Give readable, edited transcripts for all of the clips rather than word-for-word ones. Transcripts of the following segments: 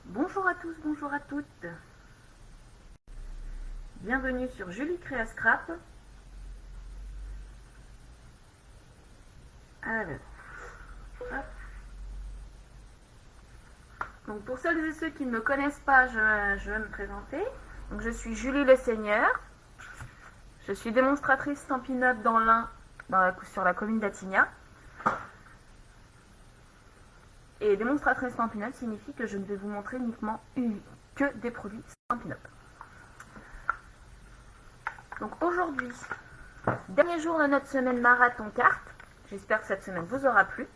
Bonjour à tous, bonjour à toutes. Bienvenue sur Julie Créa Scrap. Alors, hop. Donc pour celles et ceux qui ne me connaissent pas, je vais me présenter. Donc je suis Julie Le Seigneur. Je suis démonstratrice Stampin' Up dans l'Ain, sur la commune d'Attigna. Et démonstratrice Stampin' Up signifie que je ne vais vous montrer uniquement que des produits Stampin' Up. Donc aujourd'hui, dernier jour de notre semaine marathon carte. J'espère que cette semaine vous aura plu.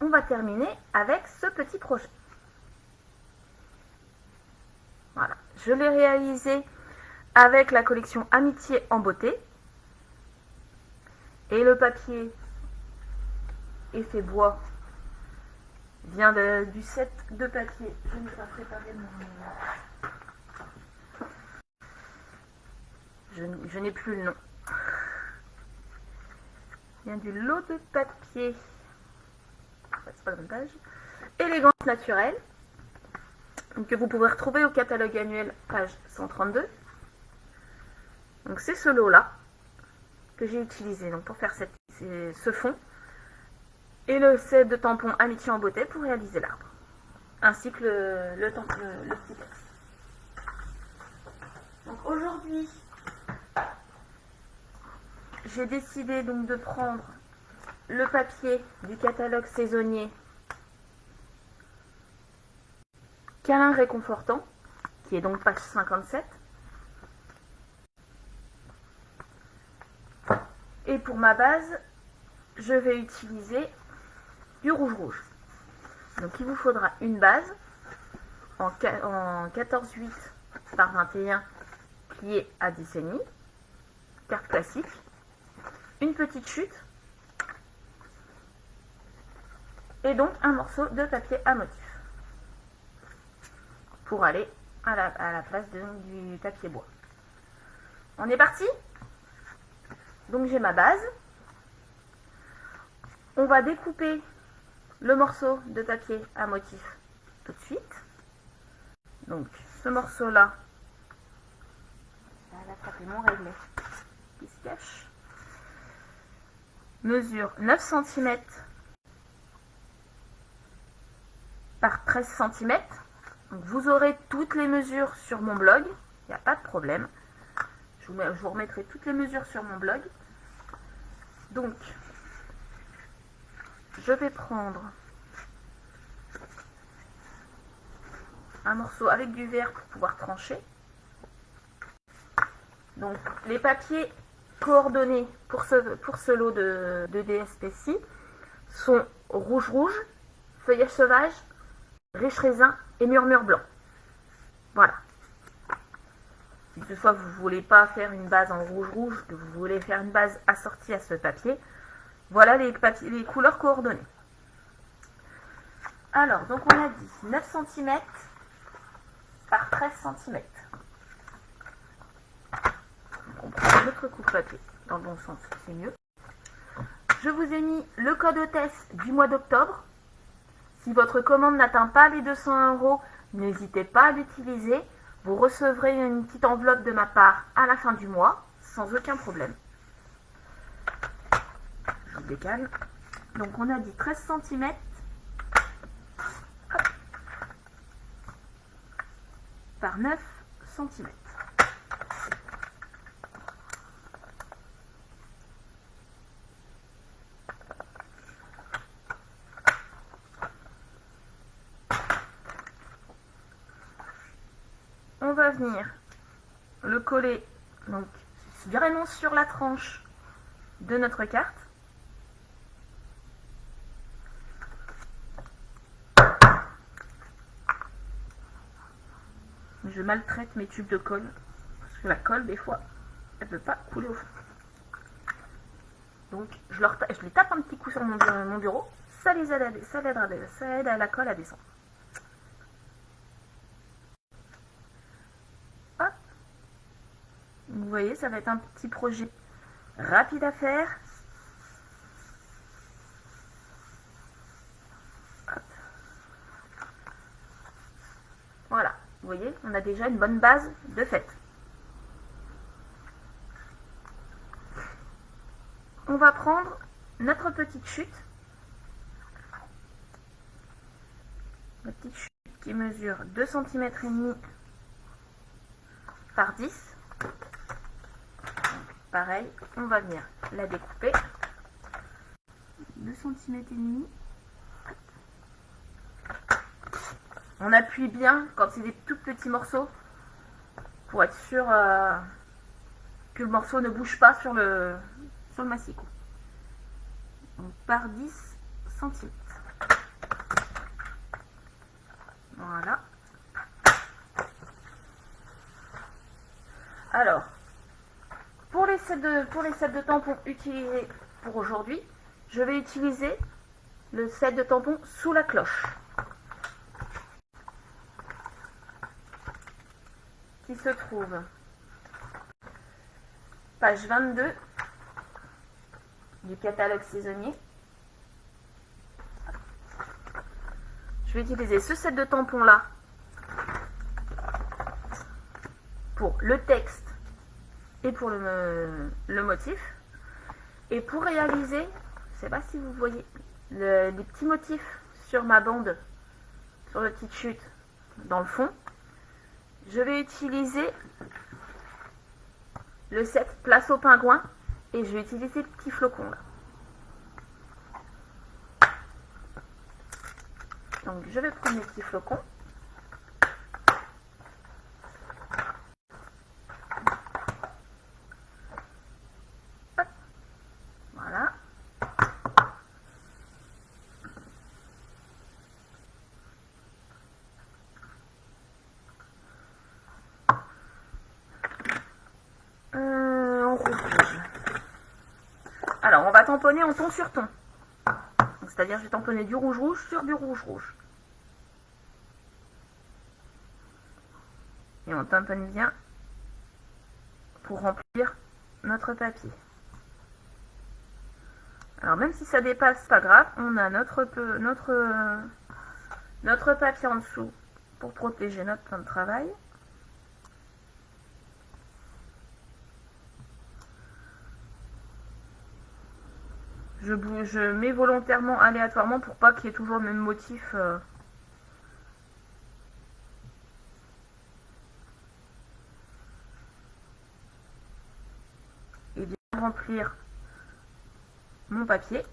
On va terminer avec ce petit projet. Voilà, je l'ai réalisé avec la collection Amitié en beauté. Et le papier effet bois vient du set de papier. Je vais pas préparer mon... Je n'ai plus le nom. Vient du lot de papier. C'est pas la bonne page. Élégance naturelle. Que vous pouvez retrouver au catalogue annuel, page 132. Donc c'est ce lot-là que j'ai utilisé donc, pour faire ce fond. Et le set de tampons Amitié en beauté pour réaliser l'arbre. Ainsi que le petit texte. Donc aujourd'hui, j'ai décidé donc de prendre le papier du catalogue saisonnier Câlin réconfortant, qui est donc page 57. Et pour ma base, je vais utiliser du rouge. Donc il vous faudra une base en 14,8 par 21 pliée à 10,5, carte classique, une petite chute et donc un morceau de papier à motif pour aller à la place du papier bois. On est parti? Donc j'ai ma base. On va découper le morceau de papier à motif tout de suite. Donc ce morceau là, je vais attraper mon réglet qui se cache, mesure 9 cm par 13 cm. Donc vous aurez toutes les mesures sur mon blog, il n'y a pas de problème. Je vous remettrai toutes les mesures sur mon blog. Donc, je vais prendre un morceau avec du verre pour pouvoir trancher. Donc, les papiers coordonnés pour ce lot de DSP-ci sont rouge-rouge, feuillage sauvage, riche raisin et murmure blanc. Voilà. Si toutefois vous ne voulez pas faire une base en rouge-rouge, que vous voulez faire une base assortie à ce papier, voilà les couleurs coordonnées. Alors, donc on a dit 9 cm par 13 cm. On prend notre coupe-papier dans le bon sens, c'est mieux. Je vous ai mis le code hôtesse du mois d'octobre. Si votre commande n'atteint pas les 200 €, n'hésitez pas à l'utiliser. Vous recevrez une petite enveloppe de ma part à la fin du mois, sans aucun problème. Je vous décale. Donc on a dit 13 cm par 9 cm. On va venir le coller donc vraiment sur la tranche de notre carte. Je maltraite mes tubes de colle parce que la colle des fois elle ne veut pas couler au fond. Donc je les tape un petit coup sur mon bureau, ça aide à la colle à descendre. Vous voyez, ça va être un petit projet rapide à faire. voyez, on a déjà une bonne base de fait. On va prendre notre petite chute. La petite chute qui mesure 2 cm et demi par 10. Pareil, on va venir la découper. 2 cm et demi. On appuie bien quand c'est des tout petits morceaux pour être sûr que le morceau ne bouge pas sur le massicot. Donc par 10 cm. Voilà. Alors, pour les sets de tampons utilisés pour aujourd'hui, je vais utiliser le set de tampons sous la cloche, qui se trouve page 22 du catalogue saisonnier. Je vais utiliser ce set de tampons là pour le texte et pour le motif. Et pour réaliser, je ne sais pas si vous voyez les petits motifs sur ma bande, sur la petite chute dans le fond, je vais utiliser le set Place au pingouin et je vais utiliser le petit flocon là. Donc je vais prendre mes petits flocons. Hop. Voilà. En rouge. Alors on va tamponner en ton sur ton. C'est-à-dire je vais tamponner du rouge-rouge sur du rouge-rouge. Et on tamponne bien pour remplir notre papier. Alors même si ça dépasse, pas grave, on a notre papier en dessous pour protéger notre plan de travail. Je mets volontairement aléatoirement pour pas qu'il y ait toujours le même motif. Et bien remplir mon papier.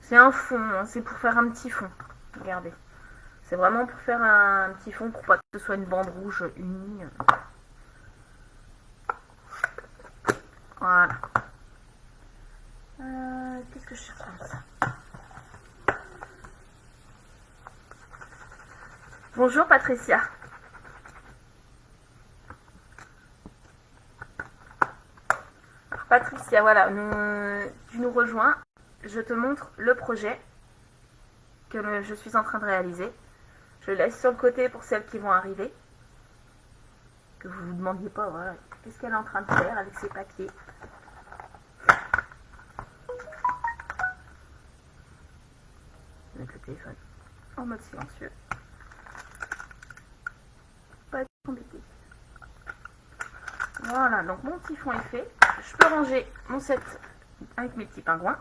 C'est un fond, hein, c'est pour faire un petit fond. Regardez. C'est vraiment pour faire un petit fond pour pas que ce soit une bande rouge unie. Voilà. Qu'est-ce que je cherche comme ça? Bonjour Patricia. Alors, Patricia, voilà, tu nous rejoins. Je te montre le projet que je suis en train de réaliser. Je laisse sur le côté pour celles qui vont arriver. Que vous ne vous demandiez pas, voilà, qu'est-ce qu'elle est en train de faire avec ses papiers. Avec le téléphone en mode silencieux. Pas embêté. Voilà, donc mon petit fond est fait. Je peux ranger mon set avec mes petits pingouins.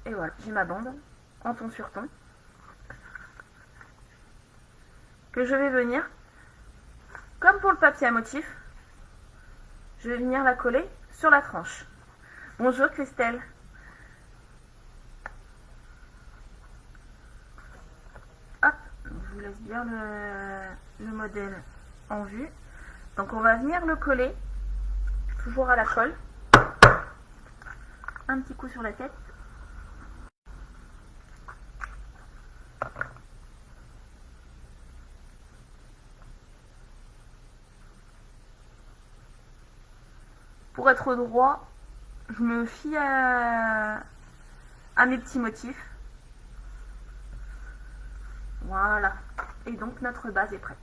Et voilà, j'ai ma bande en ton sur ton. Que je vais venir, comme pour le papier à motif, je vais venir la coller sur la tranche. Bonjour Christelle. Hop, je vous laisse bien le modèle en vue. Donc on va venir le coller, toujours à la colle. Un petit coup sur la tête. Pour être droit, je me fie à mes petits motifs. Voilà. Et donc notre base est prête.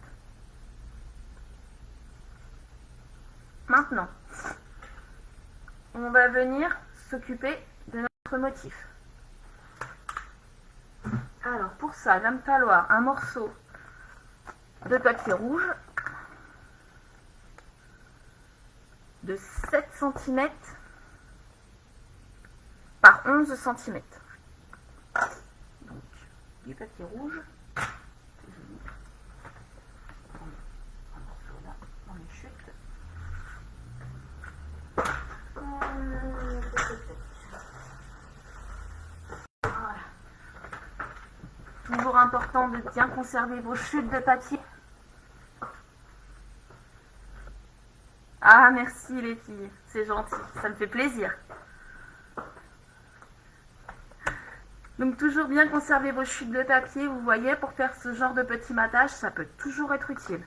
Maintenant, on va venir s'occuper de notre motif. Alors, pour pour ça, il va me falloir un morceau de papier rouge de 7 cm par 11 cm. Donc, du papier rouge. Un morceau là, dans les chutes. Voilà. Toujours important de bien conserver vos chutes de papier. Ah, merci les filles, c'est gentil, ça me fait plaisir. Donc toujours bien conserver vos chutes de papier, vous voyez, pour faire ce genre de petit matage, ça peut toujours être utile.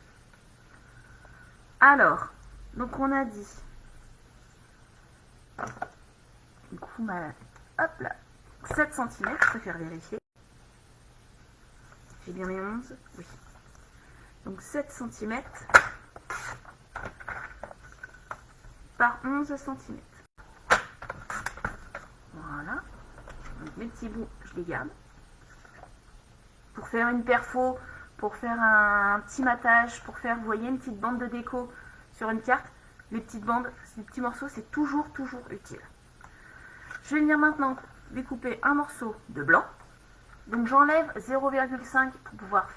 Alors, donc on a dit, du coup, hop là, 7 cm, je préfère vérifier. J'ai bien mes 11, oui. Donc 7 cm par 11 cm. Voilà. Donc mes petits bouts, je les garde. Pour faire une perfo, pour faire un petit matage, pour faire, vous voyez, une petite bande de déco sur une carte, les petites bandes, ces petits morceaux, c'est toujours utile. Je vais venir maintenant découper un morceau de blanc. Donc j'enlève 0,5 pour pouvoir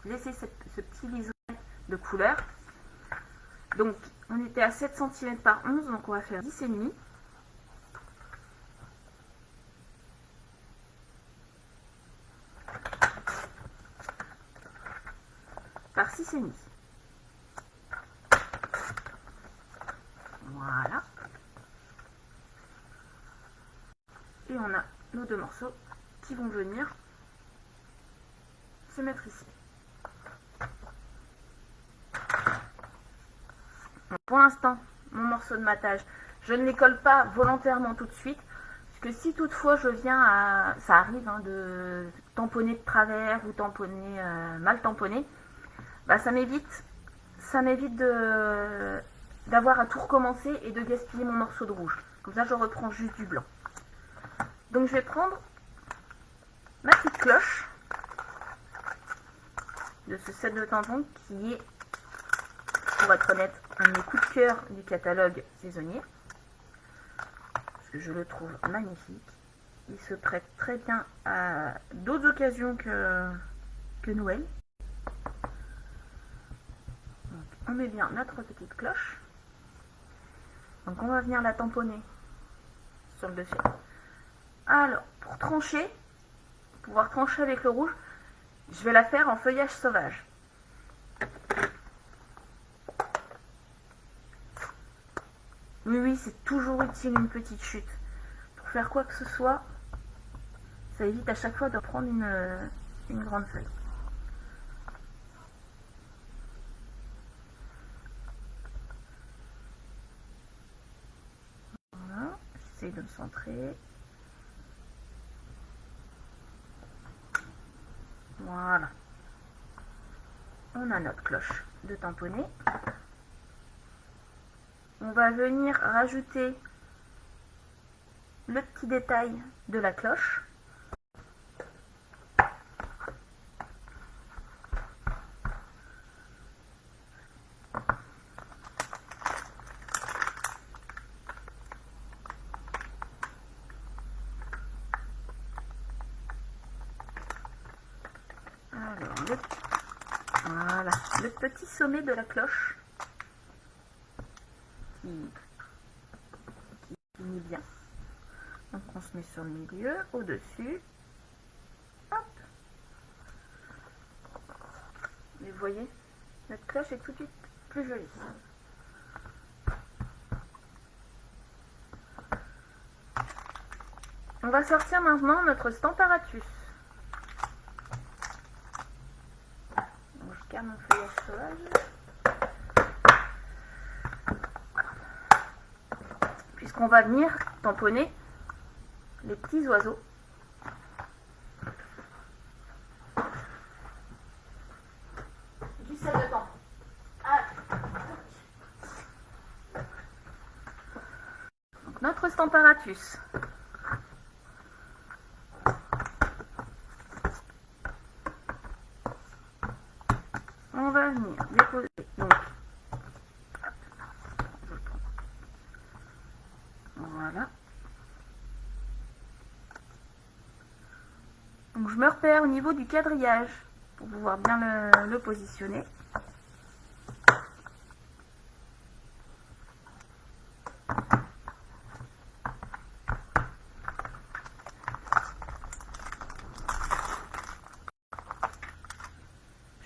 laisser ce petit liseré de couleur. Donc on était à 7 cm par 11, donc on va faire 10,5. Par 6,5. Voilà. Et on a nos deux morceaux qui vont venir se mettre ici. Donc pour l'instant, mon morceau de matage, je ne les colle pas volontairement tout de suite, puisque si toutefois je viens à... ça arrive hein, de tamponner de travers ou tamponner mal tamponné, bah, ça m'évite d'avoir à tout recommencer et de gaspiller mon morceau de rouge. Comme ça, je reprends juste du blanc. Donc, je vais prendre ma petite cloche de ce set de tampons qui est, pour être honnête, un de mes coups de cœur du catalogue saisonnier. Parce que je le trouve magnifique. Il se prête très bien à d'autres occasions que Noël. On met bien notre petite cloche. Donc on va venir la tamponner sur le dessus. Alors, pour trancher, pouvoir trancher avec le rouge, je vais la faire en feuillage sauvage. Oui, c'est toujours utile une petite chute. Pour faire quoi que ce soit, ça évite à chaque fois de prendre une grande feuille. J'essaie de me centrer. Voilà. On a notre cloche de tamponner. On va venir rajouter le petit détail de la cloche. Voilà, le petit sommet de la cloche qui finit bien. Donc on se met sur le milieu, au-dessus. Hop. Et vous voyez, notre cloche est tout de suite plus jolie. On va sortir maintenant notre Stamparatus. Mon feuillage sauvage, puisqu'on va venir tamponner les petits oiseaux. Du set de tampon. Donc notre Stamparatus. va venir déposer. Donc, voilà. Donc je me repère au niveau du quadrillage pour pouvoir bien le positionner.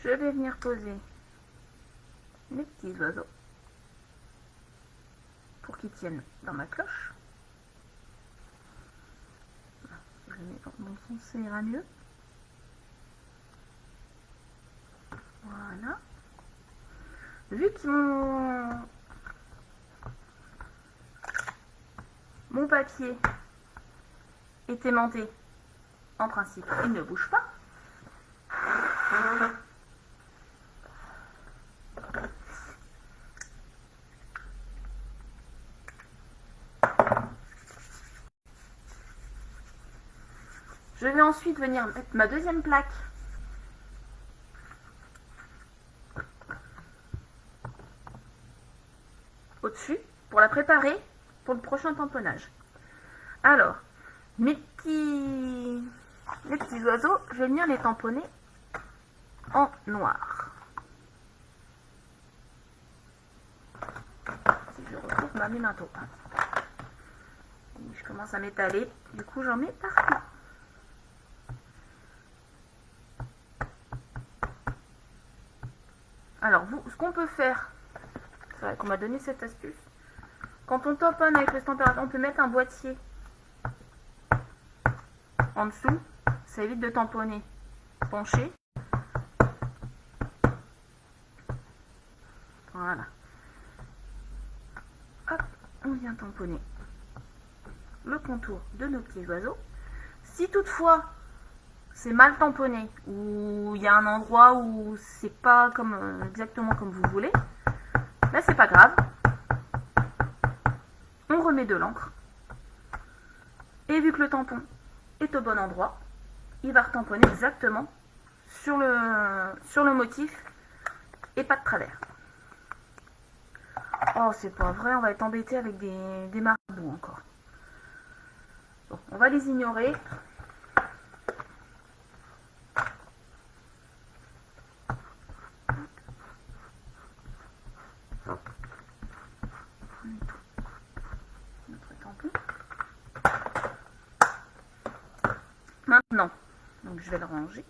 Je vais venir poser mes petits oiseaux pour qu'ils tiennent dans ma cloche. Je les mets dans mon sens, ça ira mieux. Voilà. Vu que mon papier est aimanté, en principe, il ne bouge pas. Je vais ensuite venir mettre ma deuxième plaque au-dessus pour la préparer pour le prochain tamponnage. Alors, mes petits oiseaux, je vais venir les tamponner en noir. Si je retrouve ma mémento. Je commence à m'étaler, du coup j'en mets partout. Alors, ce qu'on peut faire, c'est vrai qu'on m'a donné cette astuce. Quand on tamponne avec les températures, on peut mettre un boîtier en dessous. Ça évite de tamponner penché. Voilà. Hop, on vient tamponner le contour de nos petits oiseaux. Si toutefois c'est mal tamponné ou il y a un endroit où c'est pas exactement comme vous voulez, là c'est pas grave. On remet de l'encre et vu que le tampon est au bon endroit, il va retamponner exactement sur le motif et pas de travers. Oh, c'est pas vrai, on va être embêté avec des marabouts encore. Bon, on va les ignorer. Notre tampon. Maintenant, donc je vais le ranger.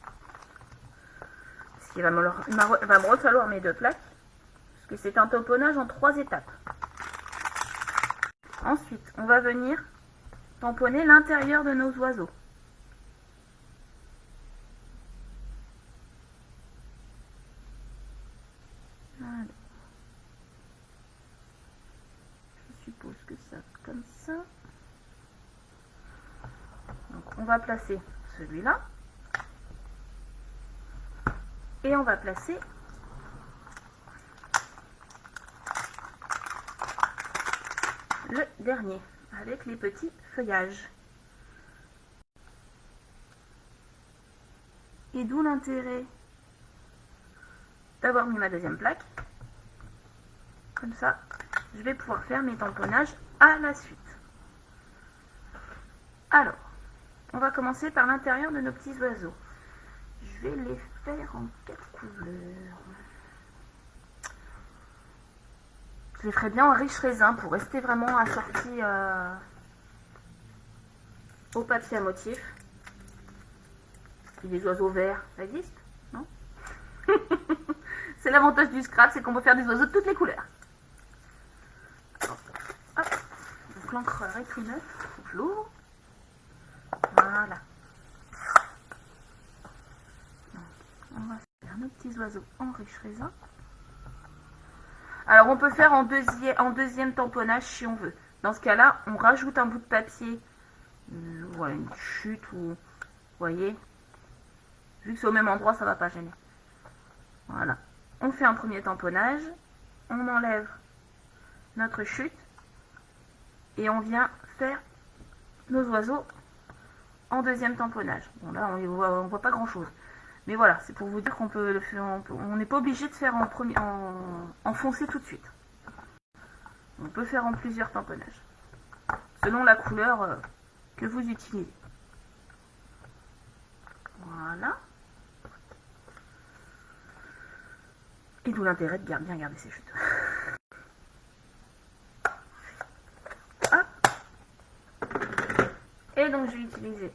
Parce qu'il va me refalloir mes deux plaques. Parce que c'est un tamponnage en 3 étapes. Ensuite, on va venir tamponner l'intérieur de nos oiseaux. Voilà. Je suppose que ça comme ça. Donc on va placer celui-là. Et on va placer le dernier avec les petits feuillages. Et d'où l'intérêt d'avoir mis ma deuxième plaque. Comme ça, je vais pouvoir faire mes tamponnages à la suite. Alors, on va commencer par l'intérieur de nos petits oiseaux. Je vais les faire en 4 couleurs. Je les ferai bien en riche raisin pour rester vraiment assorti au papier à motif. Et les oiseaux verts, ça existe, non? C'est l'avantage du scrap, c'est qu'on peut faire des oiseaux de toutes les couleurs. Alors, hop. Donc l'encreur est tout neuf, faut que je l'ouvre. Voilà. Donc, on va faire nos petits oiseaux en riche raisin. Alors on peut faire en deuxième tamponnage si on veut. Dans ce cas-là, on rajoute un bout de papier, voilà, une chute ou, vous voyez, vu que c'est au même endroit, ça va pas gêner. Voilà. On fait un premier tamponnage, on enlève notre chute et on vient faire nos oiseaux en deuxième tamponnage. Bon là, on voit pas grand-chose. Mais voilà, c'est pour vous dire qu'on peut le faire, on n'est pas obligé de faire en foncé tout de suite. On peut faire en plusieurs tamponnages, selon la couleur que vous utilisez. Voilà. Et d'où l'intérêt de bien garder ses chutes. Hop. Et donc je vais utiliser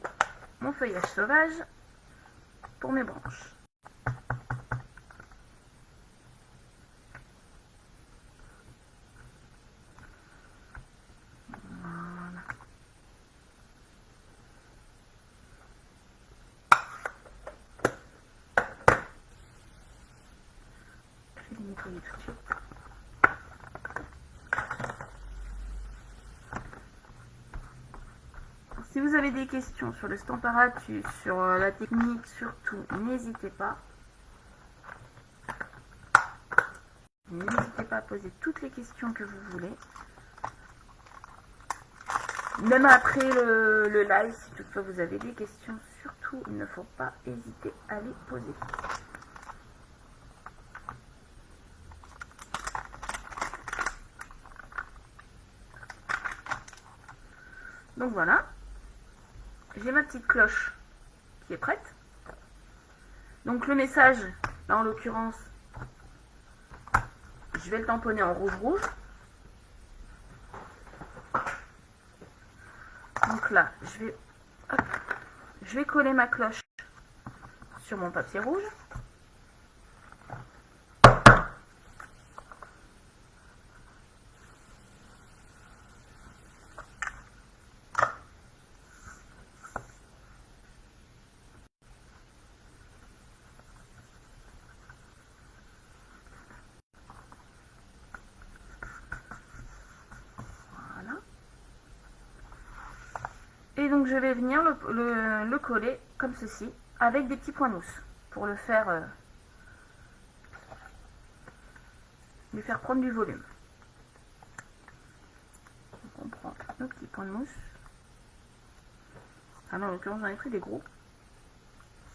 mon feuillage sauvage pour mes branches. Voilà. Je vais les nettoyer tout de suite. Si vous avez des questions sur le Stamparatus, sur la technique, surtout, n'hésitez pas. N'hésitez pas à poser toutes les questions que vous voulez. Même après le live, si toutefois vous avez des questions, surtout, il ne faut pas hésiter à les poser. Donc voilà. J'ai ma petite cloche qui est prête. Donc le message, là en l'occurrence, je vais le tamponner en rouge-rouge. Donc là, je vais coller ma cloche sur mon papier rouge. Et donc je vais venir le coller comme ceci, avec des petits points mousse, pour lui faire prendre du volume. Donc on prend nos petits points de mousse. Ah non, en l'occurrence j'en ai pris des gros.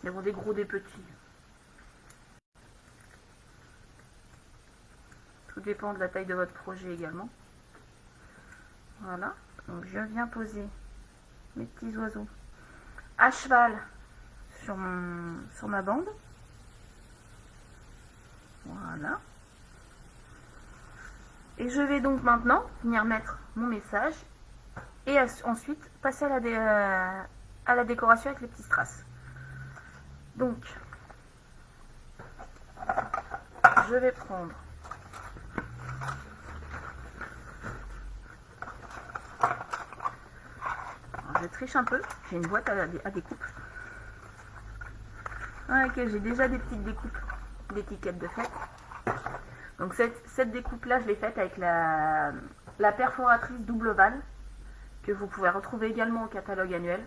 Mais bon, des gros, des petits. Tout dépend de la taille de votre projet également. Voilà, donc je viens poser mes petits oiseaux à cheval sur ma bande. Voilà. Et je vais donc maintenant venir mettre mon message et ensuite passer à la décoration avec les petits strass. Donc, je vais prendre je triche un peu, j'ai une boîte à découpe dans laquelle j'ai déjà des petites découpes d'étiquettes de fête. Donc cette découpe là je l'ai faite avec la perforatrice double ovale que vous pouvez retrouver également au catalogue annuel,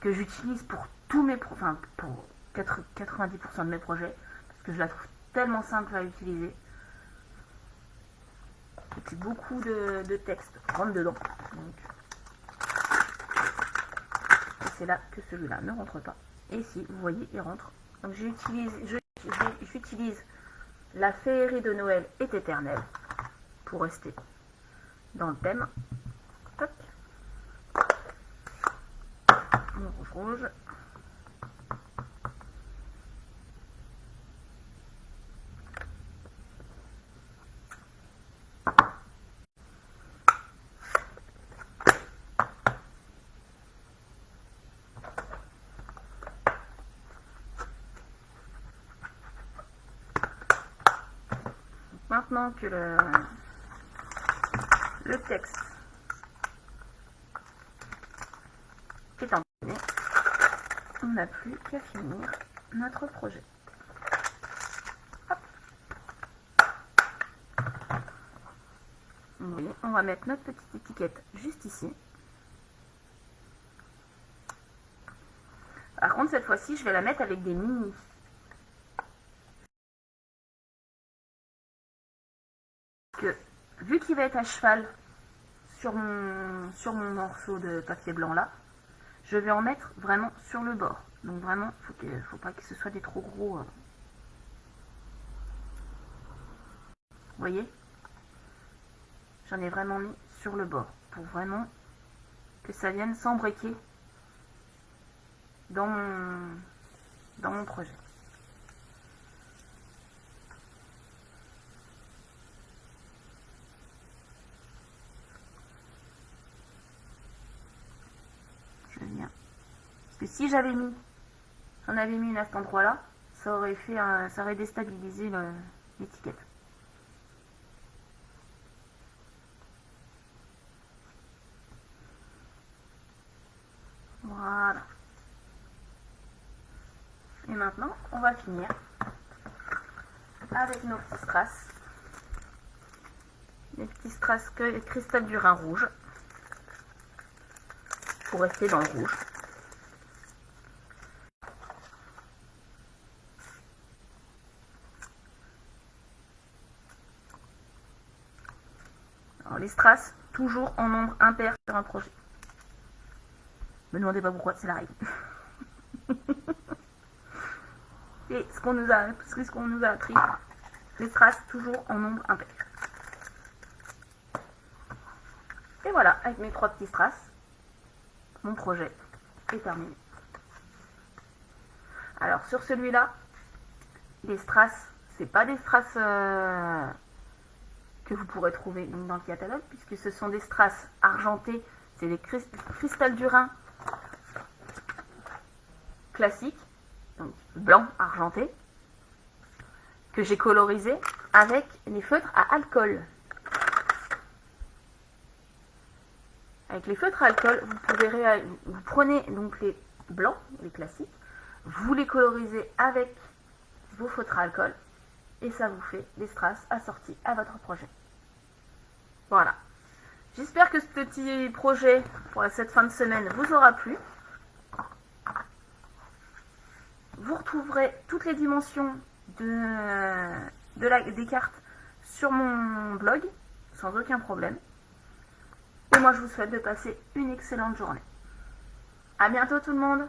que j'utilise pour tous mes pour 90% de mes projets, parce que je la trouve tellement simple à utiliser. Et puis beaucoup de texte rentre dedans. Donc c'est là que celui-là ne rentre pas. Et ici, vous voyez, il rentre. Donc j'utilise la féerie de Noël est éternelle pour rester dans le thème. Tac. Mon rouge rouge. Maintenant que le texte est terminé, on n'a plus qu'à finir notre projet. Hop. Vous voyez, on va mettre notre petite étiquette juste ici. Par contre, cette fois-ci, je vais la mettre avec des mini. Que, vu qu'il va être à cheval sur mon morceau de papier blanc là, je vais en mettre vraiment sur le bord. Donc vraiment, faut pas que ce soit des trop gros. Vous voyez? J'en ai vraiment mis sur le bord pour vraiment que ça vienne s'embriquer dans mon projet. Je viens. Parce que si j'en avais mis une à cet endroit-là, ça aurait déstabilisé l'étiquette. Voilà. Et maintenant, on va finir avec nos petits strass. Les petits strass cristal du Rhin rouge. Pour rester dans le rouge. Alors les strass, toujours en nombre impair sur un projet. Me demandez pas pourquoi, c'est la règle. Et ce qu'on nous a appris, les strass toujours en nombre impair. Et voilà, avec mes 3 petits strass, mon projet est terminé. Alors sur celui-là, les strass, c'est pas des strass que vous pourrez trouver donc, dans le catalogue, puisque ce sont des strass argentés, c'est des cristal du Rhin classiques, donc blanc argenté, que j'ai colorisé avec les feutres à alcool. Avec les feutres à alcool, vous prenez donc les blancs, les classiques, vous les colorisez avec vos feutres à alcool et ça vous fait des strass assortis à votre projet. Voilà. J'espère que ce petit projet pour cette fin de semaine vous aura plu. Vous retrouverez toutes les dimensions des cartes sur mon blog sans aucun problème. Et moi, je vous souhaite de passer une excellente journée. À bientôt tout le monde!